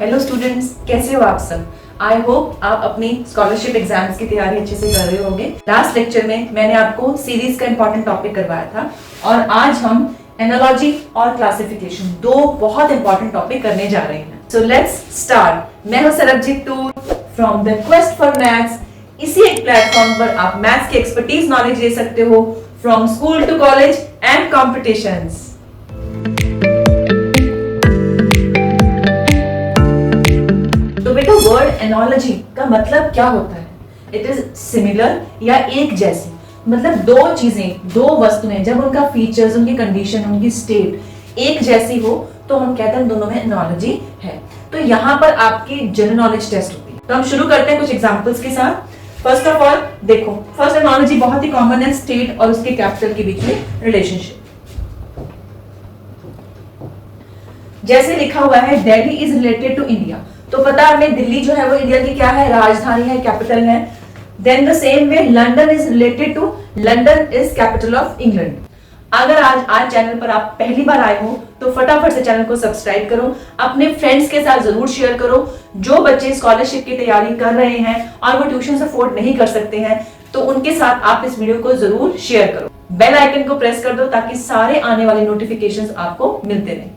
Hello students, कैसे हो आप सब। आई होप आप अपनी स्कॉलरशिप एग्जाम्स की तैयारी अच्छे से कर रहे होंगे। लास्ट लेक्चर में मैंने आपको सीरीज का इंपॉर्टेंट टॉपिक करवाया था और आज हम एनालॉजी और क्लासिफिकेशन दो बहुत इंपॉर्टेंट टॉपिक करने जा रहे हैं। So let's start. मैं हूं Sarabjit tour from the quest for maths. इसी एक प्लेटफॉर्म पर आप मैथ्स की एक्सपर्टीज नॉलेज ले सकते हो from school to college and competitions. तो बेटा, वर्ड एनालॉजी का मतलब क्या होता है? इट इज सिमिलर या एक जैसी, मतलब दो चीजें, दो वस्तुएं जब उनका फीचर्स, उनकी कंडीशन, उनकी स्टेट एक जैसी हो तो हम कहते हैं दोनों में एनालॉजी है। तो यहाँ पर आपकी जनरल नॉलेज टेस्ट होती है। तो हम शुरू करते हैं कुछ एग्जांपल्स के साथ। फर्स्ट ऑफ ऑल देखो, फर्स्ट एनालॉजी बहुत ही कॉमन है, स्टेट और उसके कैपिटल के बीच में रिलेशनशिप। जैसे लिखा हुआ है Delhi is related to India, तो पता है हमें दिल्ली जो है वो इंडिया की क्या है, राजधानी है, कैपिटल है। Then the same way London is related to, London is capital of England. अगर आज चैनल पर आप पहली बार आए हो तो फटाफट से चैनल को सब्सक्राइब करो, अपने फ्रेंड्स के साथ जरूर शेयर करो। जो बच्चे स्कॉलरशिप की तैयारी कर रहे हैं और वो ट्यूशन अफोर्ड नहीं कर सकते हैं तो उनके साथ आप इस वीडियो को जरूर शेयर करो। बेल आइकन को प्रेस कर दो ताकि सारे आने वाले नोटिफिकेशंस आपको मिलते रहें।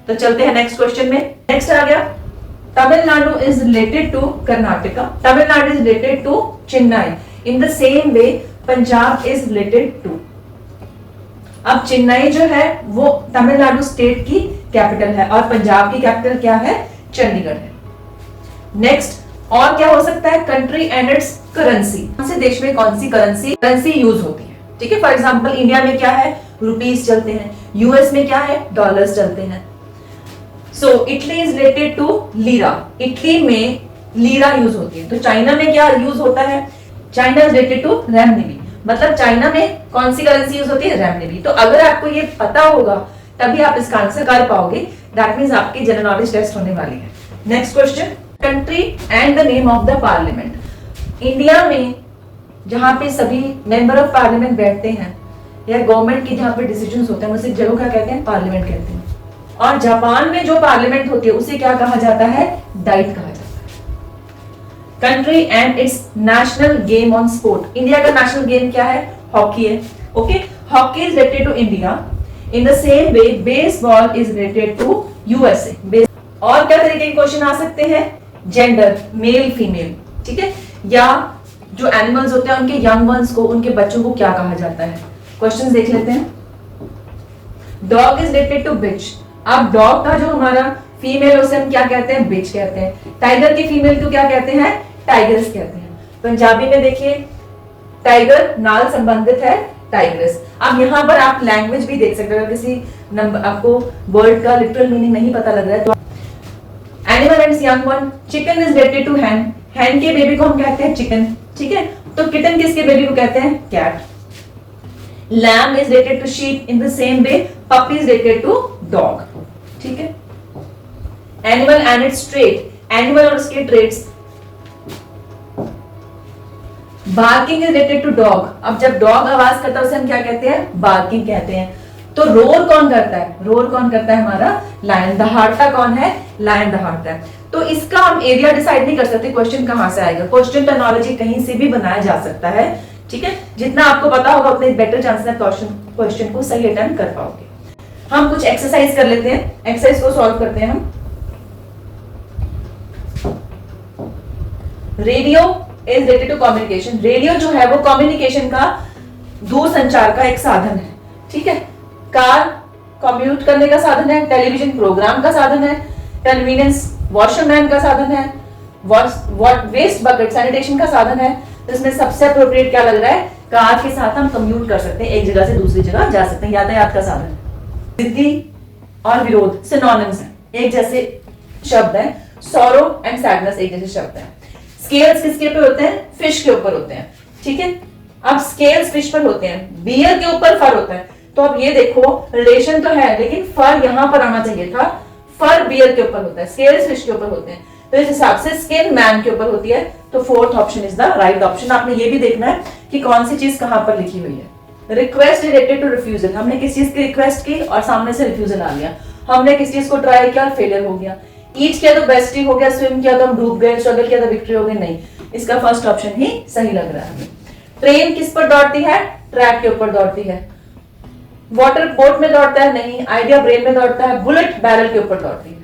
तो चलते हैं नेक्स्ट क्वेश्चन में। नेक्स्ट आ गया, Tamil Nadu is related to Karnataka. Tamil Nadu is related to Chennai. In the same way, Punjab is related to. अब चेन्नई जो है वो तमिलनाडु स्टेट की कैपिटल है और पंजाब की कैपिटल क्या है, चंडीगढ़ है। नेक्स्ट और क्या हो सकता है, कंट्री एंड इट्स करेंसी। कौन से देश में कौन सी करेंसी यूज होती है। ठीक है, फॉर एग्जांपल इंडिया में क्या है, रुपीस चलते हैं। यूएस में क्या है, डॉलर्स चलते हैं। So, Italy is related to lira, Italy में लीरा यूज होती है। तो चाइना में क्या यूज होता है, China is related to renminbi, मतलब चाइना में कौन सी करेंसी यूज होती है, रेमनिबी। तो अगर आपको ये पता होगा तभी आप इसका आंसर कर पाओगे। दैट मींस आपकी जनरल नॉलेज टेस्ट होने वाली है। Next question, country and the name of the parliament. India में जहां पे सभी मेंबर ऑफ पार्लियामेंट बैठते हैं या गवर्नमेंट की जहां पे डिसीजंस होते हैं उसे जगह क्या कहते हैं, पार्लियामेंट कहते हैं। और जापान में जो पार्लियामेंट होती है उसे क्या कहा जाता है, डाइट कहा जाता है। Country and its national game on sport. India का नेशनल गेम क्या है, हॉकी है। Okay, hockey is related to India. In the same way baseball is related to USA. और क्या तरीके के क्वेश्चन आ सकते हैं, जेंडर, मेल फीमेल, ठीक है, या जो एनिमल्स होते हैं उनके यंग वंस को, उनके बच्चों को क्या कहा जाता है। क्वेश्चन देख लेते हैं। डॉग इज रिलेटेड टू बिच। अब डॉग का जो हमारा फीमेल उसे हम क्या कहते हैं, बिच कहते हैं। टाइगर की फीमेल को क्या कहते हैं, टाइगर्स कहते हैं। पंजाबी में देखिए टाइगर नाल संबंधित है टाइग्रेस। अब यहाँ पर आप लैंग्वेज भी देख सकते हो, किसी नंबर आपको वर्ड का लिटरल मीनिंग नहीं पता लग रहा है तो animal and young one. Chicken is related to hen, hen के बेबी को हम कहते हैं चिकन, ठीक है। तो किटन किसके बेबी को कहते हैं, cat. Lamb is related to sheep. In the same way puppy is related to dog, ठीक है। Animal and its trait, animal और उसके traits. Barking is related to dog. अब जब डॉग आवाज करता है उसे हम क्या कहते हैं, बार्किंग कहते हैं। तो रोर कौन करता है, रोर कौन करता है, हमारा लायन। दहाड़ता कौन है, लायन दहाड़ता है। तो इसका हम एरिया डिसाइड नहीं कर सकते, क्वेश्चन कहां से आएगा। क्वेश्चन टर्मिनोलॉजी कहीं से भी बनाया जा सकता है, ठीक है। जितना आपको पता होगा उतने बेटर चांसेस है क्वेश्चन को सही अटेम्प्ट कर पाओगे। हम कुछ एक्सरसाइज कर लेते हैं, एक्सरसाइज को सॉल्व करते हैं हम। Radio is related to communication. Radio जो है वो कम्युनिकेशन का, दूर संचार का एक साधन है, ठीक है। कार कम्यूट करने का साधन है, टेलीविजन प्रोग्राम का साधन है, कन्वीनियंस वॉशरमैन का साधन है, वेस्ट बकेट सैनिटेशन का साधन है। तो इसमें सबसे अप्रोप्रिएट क्या लग रहा है, कार के साथ हम कम्यूट कर सकते हैं, एक जगह से दूसरी जगह जा सकते हैं, यातायात का साधन है। जिद्दी और विरोध सिनोनिम्स हैं, एक जैसे शब्द हैं। सॉरो एंड सैडनेस एक जैसे शब्द हैं। स्केल्स किसके ऊपर होते हैं, फिश के ऊपर होते हैं, ठीक है। अब स्केल्स फिश पर होते हैं, बियर के ऊपर फर होता है। तो अब ये देखो रिलेशन तो है लेकिन फर यहां पर आना चाहिए था, फर बियर के ऊपर होता है, स्केल्स फिश के ऊपर होते हैं। तो इस हिसाब से स्किन मैन के ऊपर होती है। तो fourth option is the right option. आपने ये भी देखना है कि कौन सी चीज कहां पर लिखी हुई है। रिक्वेस्ट रिलेटेड टू रिफ्यूजल, हमने किस चीज की रिक्वेस्ट की और सामने से रिफ्यूजल आ गया। हमने किस चीज को ट्राई किया और फेलियर हो गया। ईट किया तो बेस्टी हो गया, स्विम किया तो हम डूब गए, स्ट्रगल किया तो विक्ट्री हो गई, नहीं, इसका फर्स्ट ऑप्शन ही सही लग रहा है। ट्रेन किस पर दौड़ती है? ट्रैक के ऊपर दौड़ती है। वाटर बोट में दौड़ता है? नहीं। आइडिया ब्रेन में दौड़ता है। बुलेट बैरल के ऊपर दौड़ती है।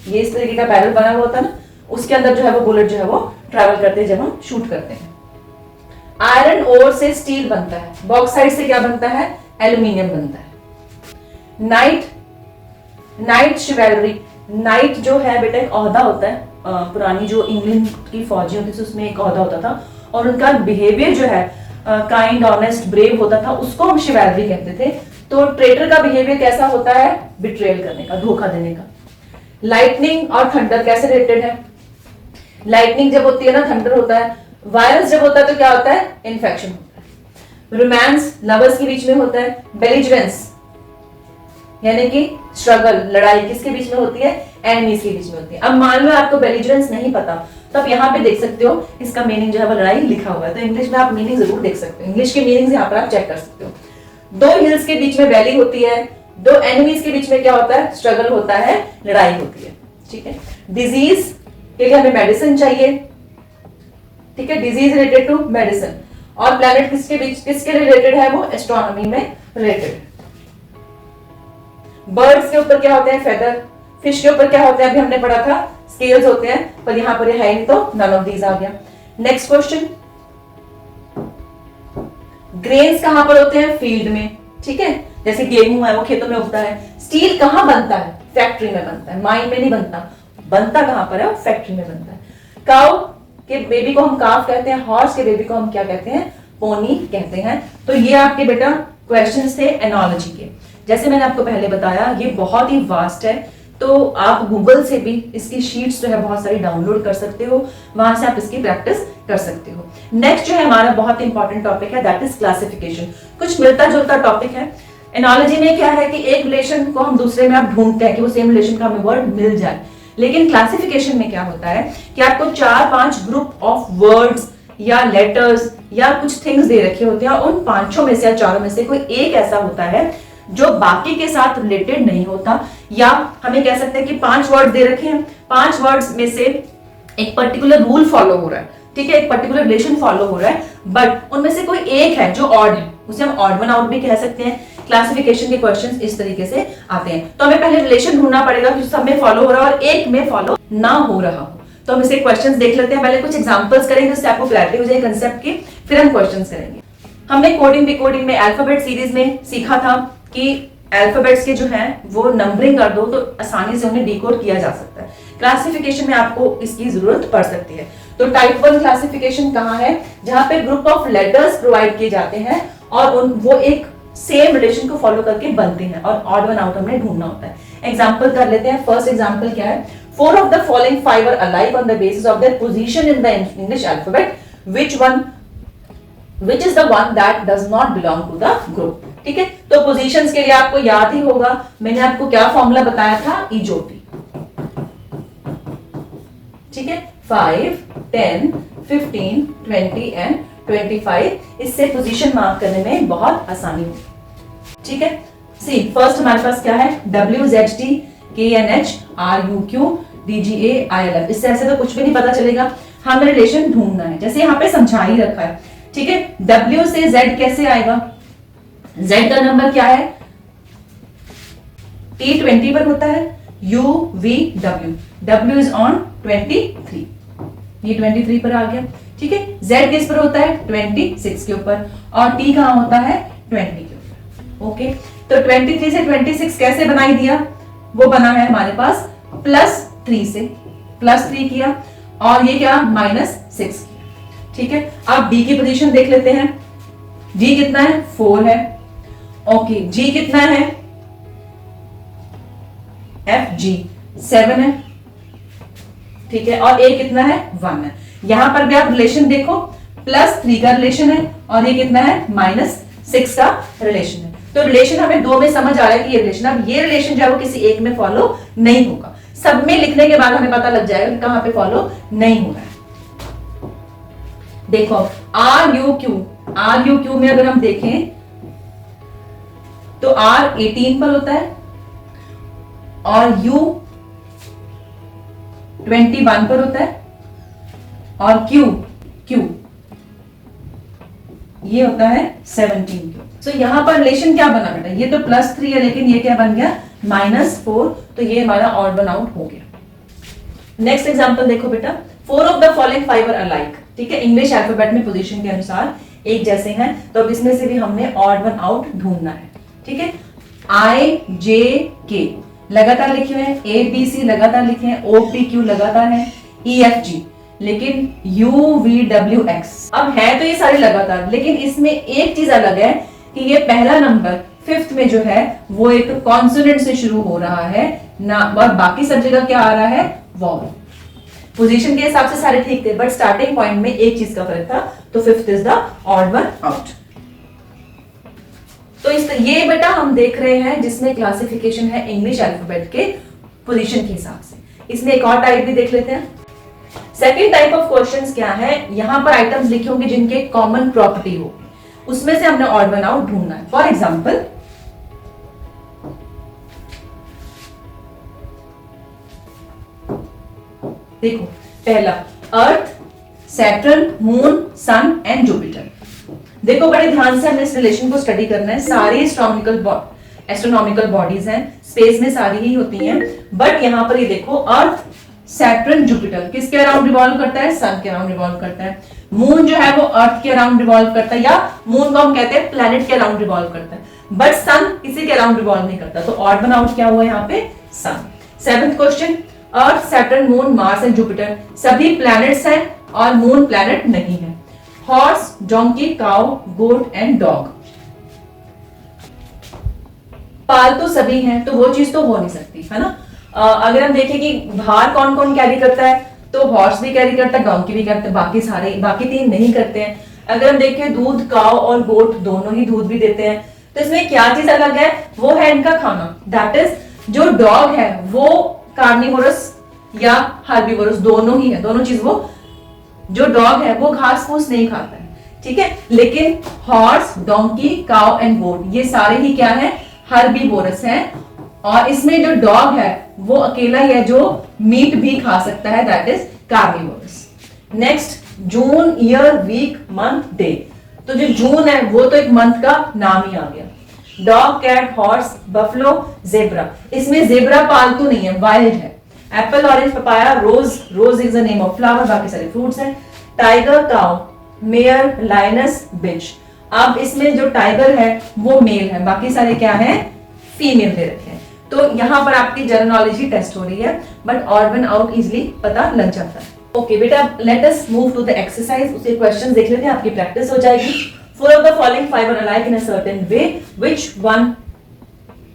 ये इस तरीके का बैरल बना हुआ होता है ना, उसके अंदर जो है वो बुलेट जो है वो ट्रैवल करते हैं जब हम शूट करते हैं। आयरन ओर से स्टील बनता है। बॉक्साइट से क्या बनता है? एल्यूमिनियम बनता है। नाइट शिवेलरी, नाइट जो है बेटा एक ओहदा होता है, पुरानी जो इंग्लैंड की फौजी होती थी उसमें एक ओहदा होता था, और उनका बिहेवियर जो है काइंड, ऑनेस्ट, ब्रेव होता था, उसको हम शिवेलरी कहते थे। तो ट्रेटर का बिहेवियर कैसा होता है? बिट्रेयल करने का, धोखा देने का। लाइटनिंग और थंडर कैसे रिलेटेड है? लाइटनिंग जब होती है ना, थंडर होता है। वायरस जब होता है तो क्या होता है? इन्फेक्शन होता है। रोमांस लवर्स के बीच में होता है। बेलिजरेंस यानी कि स्ट्रगल, लड़ाई किसके बीच में होती है? एनिमीज के बीच में होती है। अब मान लो आपको बेलिजरेंस नहीं पता, तो आप यहाँ पे देख सकते हो इसका मीनिंग जो है वो लड़ाई लिखा हुआ है, तो इंग्लिश में आप मीनिंग जरूर देख सकते हो। इंग्लिश के मीनिंग यहाँ पर आप चेक कर सकते हो। दो हिल्स के बीच में वैली होती है, दो एनिमीज के बीच में क्या होता है? स्ट्रगल होता है, लड़ाई होती है। ठीक है। डिजीज के लिए हमें मेडिसिन चाहिए, ठीक है, डिजीज रिलेटेड टू मेडिसिन। और प्लैनेट किसके बीच, किसके रिलेटेड है वो? एस्ट्रोनॉमी में रिलेटेड। बर्ड्स के ऊपर क्या होते हैं? फेदर। फिश के ऊपर क्या होते हैं? अभी हमने पढ़ा था स्केल्स होते हैं, पर यहां पर है नहीं, तो नन ऑफ दीज आ गया। नेक्स्ट क्वेश्चन, ग्रेन्स कहां पर होते हैं? फील्ड में। ठीक है, जैसे गेहूं है वो खेतों में उगता है। स्टील कहां बनता है? फैक्ट्री में बनता है, माइन में नहीं बनता। बनता कहां पर है? फैक्ट्री में बनता है। काउ के बेबी को हम काफ कहते हैं, हॉर्स के बेबी को हम क्या कहते हैं? पोनी कहते हैं। तो ये आपके बेटा क्वेश्चंस थे एनोलॉजी के। जैसे मैंने आपको पहले बताया ये बहुत ही वास्ट है, तो आप गूगल से भी इसकी शीट्स जो है बहुत सारी डाउनलोड कर सकते हो, वहां से आप इसकी प्रैक्टिस कर सकते हो। नेक्स्ट जो है हमारा बहुत इंपॉर्टेंट टॉपिक है, दैट इज क्लासिफिकेशन। कुछ मिलता जुलता टॉपिक है। एनोलॉजी में क्या है कि एक रिलेशन को हम दूसरे में आप ढूंढते हैं कि वो सेम रिलेशन का हमें वर्ड मिल जाए, लेकिन क्लासिफिकेशन में क्या होता है कि आपको 4-5 ग्रुप ऑफ वर्ड्स या लेटर्स या कुछ थिंग्स दे रखे होते हैं, उन 5 में से या 4 में से कोई एक ऐसा होता है जो बाकी के साथ रिलेटेड नहीं होता, या हमें कह सकते हैं कि 5 वर्ड दे रखे हैं, 5 वर्ड्स में से एक पर्टिकुलर रूल फॉलो हो रहा है, ठीक है, एक पर्टिकुलर रिलेशन फॉलो हो रहा है, बट उनमें से कोई एक है जो ऑड है, उसे हम ऑड वन आउट भी कह सकते हैं। क्लासिफिकेशन के क्वेश्चंस इस तरीके से आते हैं। तो हमें पहले रिलेशन ढूंढना पड़ेगा कि सब में फॉलो हो रहा है और एक में फॉलो ना हो रहा हो। तो हम इसे क्वेश्चंस देख लेते हैं, पहले कुछ एग्जांपल्स करेंगे जिससे आपको क्लैरिटी हो जाए कंसेप्ट की, फिर हम क्वेश्चंस करेंगे। हमने कोडिंग डिकोडिंग में अल्फाबेट सीरीज में सीखा था कि अल्फाबेट्स के जो हैं वो नंबरिंग कर दो तो आसानी से उन्हें डिकोड किया जा सकता है। क्लासिफिकेशन में आपको इसकी जरूरत पड़ सकती है। तो टाइप 1 क्लासिफिकेशन कहाँ है? जहां पे ग्रुप ऑफ लेटर्स प्रोवाइड किए जाते हैं और वो एक सेम रिलेशन को फॉलो करके बनते हैं और ऑड वन आउट हमने ढूंढना होता है। एग्जांपल कर लेते हैं। फर्स्ट एग्जांपल क्या है? 4 of the following 5 are alike on the basis of their position in the English alphabet. Which is the one that does not belong to the group? ठीक है, तो पोजीशंस के लिए आपको याद ही होगा, मैंने आपको क्या फॉर्मूला बताया था? इजोपी। ठीक है, 5, 10, 15, 20 एंड 25। इससे पोजीशन मार्क करने में बहुत आसानी होगी। ठीक है, सी फर्स्ट हमारे पास क्या है? WZT KNH RUQ DGA ILF। इससे ऐसे तो कुछ भी नहीं पता चलेगा, हमें रिलेशन ढूंढना है। जैसे यहाँ पे समझा ही रखा है, ठीक है। W से Z कैसे आएगा? Z का नंबर क्या है? T 20 पर होता है, UVW, W इज ऑन 23, ये 23 पर आ गया। ठीक है, Z किस पर होता है? 26 के ऊपर, और T कहां होता है? 20 के ऊपर। ओके, तो 23 से 26 कैसे बनाई दिया? वो बना है हमारे पास +3 से, +3 किया, और ये क्या? -6 किया। ठीक है, अब D की पोजीशन देख लेते हैं। D कितना है? 4 है। ओके, G कितना है? FG 7 है। ठीक है, और A कितना है? 1 है। यहां पर भी आप रिलेशन देखो, +3 का रिलेशन है और ये कितना है? -6 का रिलेशन है। तो रिलेशन हमें 2 में समझ आ रहा है कि ये रिलेशन, अब ये रिलेशन जो है वो किसी एक में फॉलो नहीं होगा। सब में लिखने के बाद हमें पता लग जाएगा कि कहां पे फॉलो नहीं हो रहा है। देखो RUQ में अगर हम देखें तो R 18 पर होता है और U 21 पर होता है, और Q ये होता है 17। सो यहां पर रिलेशन क्या बना बेटा, ये तो +3 है लेकिन ये क्या बन गया -4, तो ये हमारा ऑड वन आउट हो गया। नेक्स्ट एग्जांपल देखो बेटा, 4 of the following 5 are alike, ठीक है, इंग्लिश अल्फाबेट में पोजीशन के अनुसार एक जैसे हैं, तो अब इसमें से भी हमने ऑड वन आउट ढूंढना है, ठीक है। IJK लगातार लिखे हुए हैं, ABC लगातार लिखे हैं, OPQ लगातार है, EFG, लेकिन UVWX अब है तो ये सारे लगातार, लेकिन इसमें एक चीज अलग है कि ये पहला नंबर 5th में जो है वो एक कॉन्सोनेंट से शुरू हो रहा है ना, और बाकी सब जगह क्या आ रहा है, वॉवल। पोजीशन के हिसाब से सारे ठीक थे, बट स्टार्टिंग पॉइंट में एक चीज का फर्क था, तो 5th is the odd one out. तो ये बेटा हम देख रहे हैं जिसमें क्लासिफिकेशन है इंग्लिश अल्फाबेट के पोजीशन के हिसाब से। इसमें एक और टाइप भी देख लेते हैं। सेकेंड टाइप ऑफ क्वेश्चंस क्या है, यहां पर आइटम्स लिखे होंगे जिनके कॉमन प्रॉपर्टी हो, उसमें से हमने ऑड वन आउट ढूंढना है। फॉर एग्जाम्पल देखो, पहला earth, Saturn, moon, sun and Jupiter. देखो बड़े ध्यान से हमने इस रिलेशन को स्टडी करना है। सारी एस्ट्रोनॉमिकल बॉडीज हैं, स्पेस में सारी ही होती हैं, बट यहां पर ये देखो अर्थ, सैटर्न, जुपिटर किसके अराउंड रिवॉल्व करता है, सन के अराउंड रिवॉल्व करता है। मून जो है वो अर्थ के अराउंड रिवॉल्व करता है, या मून को हम कहते हैं प्लैनेट के अराउंड रिवॉल्व करता है, बट सन किसी के अराउंड रिवॉल्व नहीं करता, तो ऑड वन आउट क्या हुआ यहाँ पे, sun. 7th question, earth, Saturn, moon, Mars and Jupiter सभी प्लैनेट्स हैं और मून प्लैनेट नहीं है। Horse, donkey, cow, goat and dog पालतू सभी हैं, तो वो चीज तो हो नहीं सकती, है ना। अगर हम देखें कि भार कौन कौन कैरी करता है, तो हॉर्स भी कैरी करता है, डोंकी भी करता है, बाकी 3 नहीं करते हैं। अगर हम देखें दूध, काउ और गोट दोनों ही दूध भी देते हैं, तो इसमें क्या चीज अलग है, वो है इनका खाना। दैट इज जो डॉग है वो कार्निवोरस या हर्बीवोरस दोनों ही है, दोनों चीज वो, जो डॉग है वो घास फूस नहीं खाता है, ठीक है, लेकिन हॉर्स, डोंकी, काउ एंड गोट ये सारे ही क्या है, हर्बीवोरस हैं, और इसमें जो डॉग है वो अकेला ही है जो मीट भी खा सकता है, that is carnivorous. Next, June, year, week, month, day, तो जो जून है वो तो एक मंथ का नाम ही आ गया। Dog, cat, horse, buffalo, zebra, इसमें जेब्रा पालतू नहीं है, वाइल्ड है। Apple, orange, papaya, rose is the name of flower, बाकी सारे फ्रूट्स हैं। Tiger, cow, mare, lioness, bitch, अब इसमें जो टाइगर है वो मेल है, बाकी सारे क्या है, फीमेल दे रखे हैं। तो यहां पर आपकी जनरल नॉलेज ही टेस्ट हो रही है, but odd one out easily पता लग जाता है। ओके बेटा, let us move to the exercise. उसके क्वेश्चन देख लेते हैं, आपकी प्रैक्टिस हो जाएगी। 4 of the following 5 are alike in a certain way, which one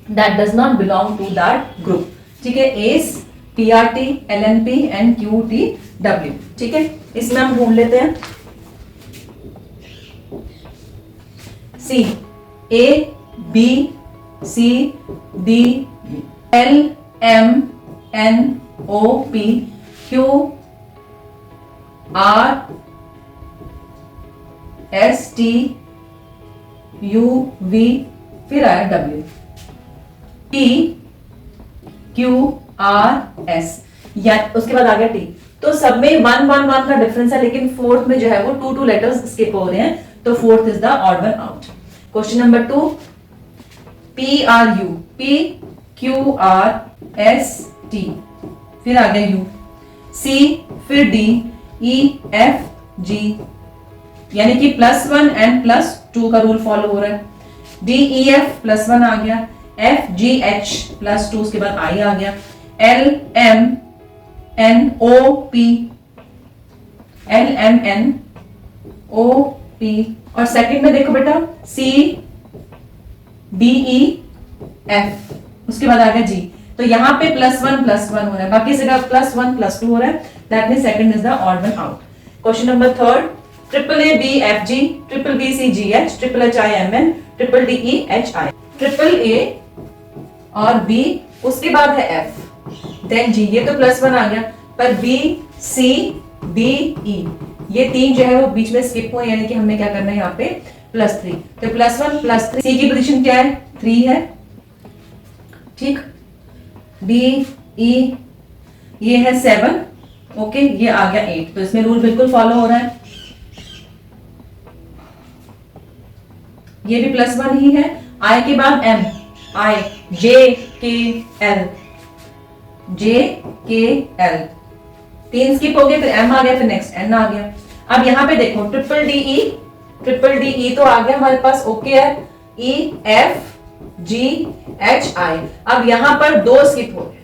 that does not belong to that group, ठीक है, ACE, PRT, LNP and QTW, ठीक है। इसमें हम ढूंढ लेते हैं। C, A, B, C, D, L, M, N, O, P, Q, R, S, T, U, V, फिर आया W, P, Q, R, S, या उसके बाद आ गया T। तो सब में 1 का डिफरेंस है, लेकिन फोर्थ में जो है वो 2 लेटर्स स्किप हो रहे हैं, तो fourth is the odd one out. Question number 2, P, R, U, P, Q, R, S, T, फिर आ गया U, C, फिर D, E, F, G, यानी कि +1 एंड +2 का रूल फॉलो हो रहा है। D, E, F +1 आ गया, F, G, H +2, उसके बाद I आ गया, L, M, N, O, P, L, M, N, O, P, और सेकंड में देखो बेटा C, D, E, F, उसके बाद आ गया G। तो यहाँ पे +1 हो रहा है, बाकी जगह +1 +2 हो रहा है, that means second is the odd one out. Question number 3, AAA, B, F, G, BB, C, G, H, HHI, I, M, N, DD, E, H, I, AAA और B, उसके बाद है F, देन G, ये तो +1 आ गया, पर B, C, D, E, ये 3 जो है वो बीच में स्किप हुए, यानी कि हमें क्या करना है यहाँ पे +3, तो +1 +3, C की पोजीशन क्या है, 3 है, ठीक, D, E, ये है 7, ओके, ये आ गया 8, तो इसमें रूल बिल्कुल फॉलो हो रहा है। ये भी +1 ही है। आई के बाद m, आई JKL, JKL 3 स्किप हो गए, फिर m आ गया, फिर नेक्स्ट n आ गया। अब यहाँ पे देखो ट्रिपल डी तो आ गया हमारे पास, ओके है, EFGHI। अब यहाँ पर 2 स्किप हो गए,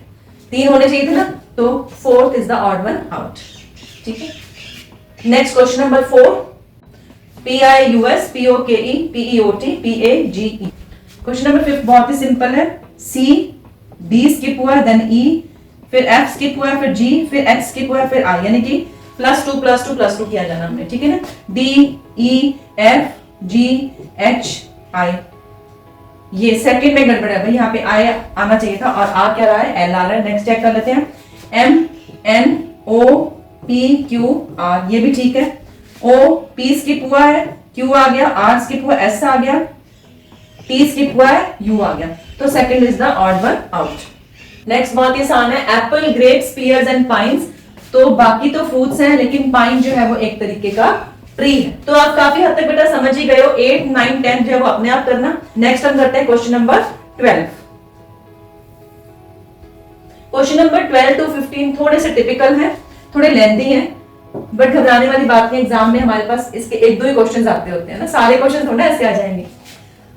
3 होने चाहिए थे ना, तो 4th is the odd one out. ठीक है, next question number 4, PIUS POKE PEOT PAGE। Question number 5 बहुत ही सिंपल है। C D स्किप हुआ है, देन E, फिर F स्किप हुआ है, फिर G, फिर H स्किप हुआ है, फिर I, यानी कि +2 +2 +2 किया जाना हमने। ठीक है ना, D E F G H I, ये सेकंड में गड़बड़ है भाई, यहाँ पे I आना चाहिए था और आ क्या रहा है, L आ रहा है। नेक्स्ट चेक कर लेते हैं, M N O P Q R, ये भी ठीक है। O P स्किप हुआ है, Q आ गया, R स्किप हुआ, S आ गया, T स्किप हुआ है, U आ गया, तो second is the odd one out. Next बहुत ही आसान है, apple, grapes, pears and pines. तो बाकी तो फ्रूट्स हैं, लेकिन पाइन जो है वो एक तरीके का ट्री है। तो आप काफी हद तक बेटा समझ ही गए हो, 8 9 10 जो है वो अपने आप करना। नेक्स्ट हम करते हैं question number 12। Question number 12 to 15 थोड़े से टिपिकल हैं, थोड़े लेंथी हैं, बट घबराने वाली बात नहीं। एग्जाम में हमारे पास इसके 1-2 ही क्वेश्चन आते होते हैं ना, सारे क्वेश्चन थोड़ा ऐसे आ जाएंगे।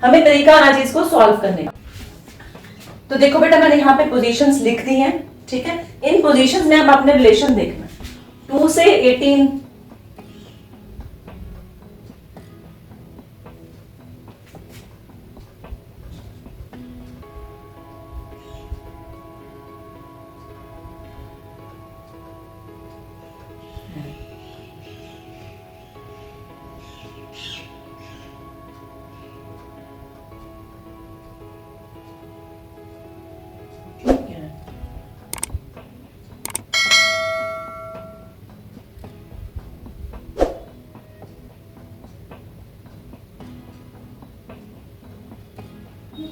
हमें तरीका आना चाहिए इसको सॉल्व करने का। तो देखो बेटा, मैंने यहाँ पे पोजीशंस लिख दी हैं। ठीक है, इन पोजीशंस में अब आपने रिलेशन देखना, 2 से 18,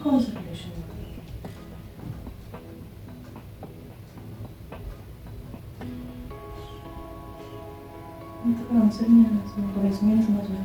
कौन सा रिलेशन आंसर नहीं आ रहा, तो इसमें नहीं समझ में।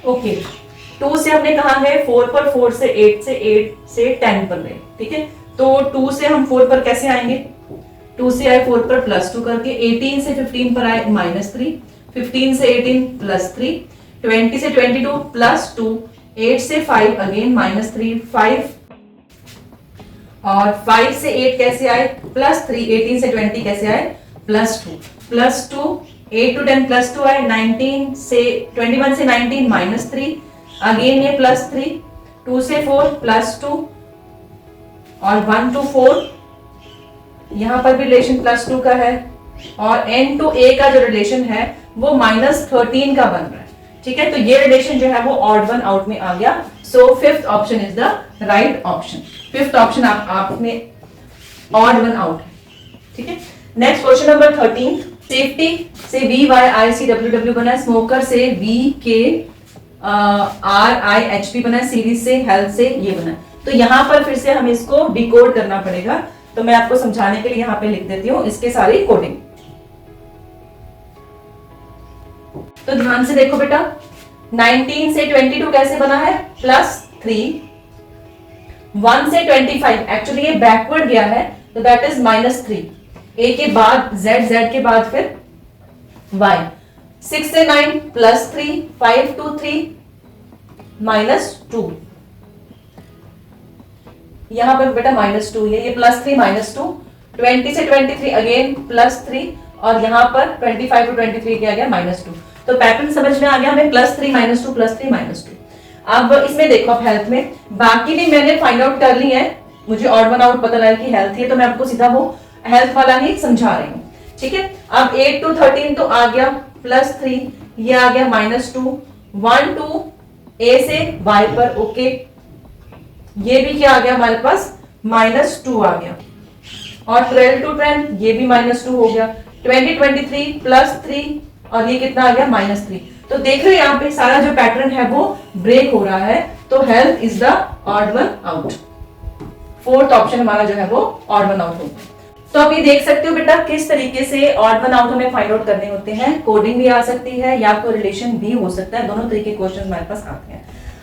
ओके, 2 से हमने कहा गए 4 पर, 4 से 8 से 8 से 10 पर गए। ठीक है, तो 2 से हम 4 पर कैसे आएंगे, 2 से आए 4 पर +2 करके, 18 से 15 पर आए -3, 15 से 18 +3, 20 से 22 +2, 8 से 5 अगेन -3, 5, और 5 से 8 कैसे आए +3, 18 से 20 कैसे आए +2, 8 to 10 +2 आए, 19 से 21 से 19 -3, अगेन ये +3, 2 से 4 +2, और 1 to 4 यहां पर भी रिलेशन +2 का है, और n to a का जो रिलेशन है वो -13 का बन रहा है। ठीक है, तो ये रिलेशन जो है वो ऑड वन आउट में आ गया। सो 5th option is the right option. 5th option आपने ऑड वन आउट है। ठीक है, नेक्स्ट क्वेश्चन नंबर 13, सेफ्टी से VYICWW बना, स्मोकर से VKRIHP बना, सीरीज से हेल्थ से ये बना। तो यहां पर फिर से हमें इसको डिकोड करना पड़ेगा, तो मैं आपको समझाने के लिए यहां पे लिख देती हूं इसके सारी कोडिंग। तो ध्यान से देखो बेटा, 19 से 22 कैसे बना है +3, 1 से 25 एक्चुअली ये बैकवर्ड गया है, तो दैट इज -3, a के बाद z के बाद फिर y, 6 से 9 +3, 5 to 3 -2, यहां पर बेटा -2 ये +3 -2, 20 से 23 अगेन +3, और यहां पर 25 to 23 क्या गया -2। तो पैटर्न समझ में आ गया हमें, +3 -2 +3 -2। अब इसमें देखो आप हेल्थ में बाकी भी मैंने फाइंड आउट कर ली है, मुझे ऑड वन आउट पता लगा कि हेल्थ है, तो मैं आपको सीधा वो हेल्थ वाला ही समझा रही हूँ, ठीक है। अब 8 to 13 तो आ गया +3, ये आ गया -2, 1 to A से Y पर, ओके। ये भी क्या आ गया हमारे पास -2 आ गया, और 12 to 10 ये भी -2 हो गया, 20 23 +3 और ये कितना आ गया -3। तो देख रहे हो यहाँ पे सारा जो पैटर्न है वो ब्रेक हो रहा है, तो health is the odd one out. Fourth option हमारा जो है वो ऑड वन आउट होगा। तो आप ये देख सकते हो बेटा किस तरीके से ऑड वन आउट हमें फाइंड आउट करने होते हैं। कोडिंग भी आ सकती है या कोई रिलेशन भी हो सकता है, दोनों तरीके के क्वेश्चन हमारे पास आते हैं।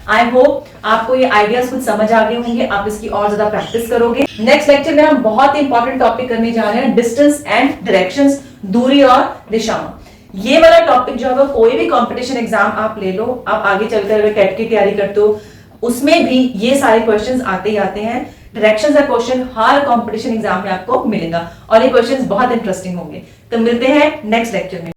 आई होप आपको ये आइडियाज कुछ समझ आ गए होंगे, आप इसकी और ज्यादा प्रैक्टिस करोगे। नेक्स्ट लेक्चर में हम बहुत इंपॉर्टेंट टॉपिक करने जा रहे हैं, डिस्टेंस एंड डायरेक्शंस, दूरी और दिशाओं। ये वाला टॉपिक जो है कोई भी कंपटीशन एग्जाम आप ले लो, आप आगे चलकर अगर टेट की तैयारी करते हो उसमें भी ये सारे क्वेश्चंस आते ही आते हैं। डायरेक्शंस का क्वेश्चन हर कंपटीशन एग्जाम में आपको मिलेगा और ये क्वेश्चंस बहुत इंटरेस्टिंग होंगे। तो मिलते हैं नेक्स्ट लेक्चर में।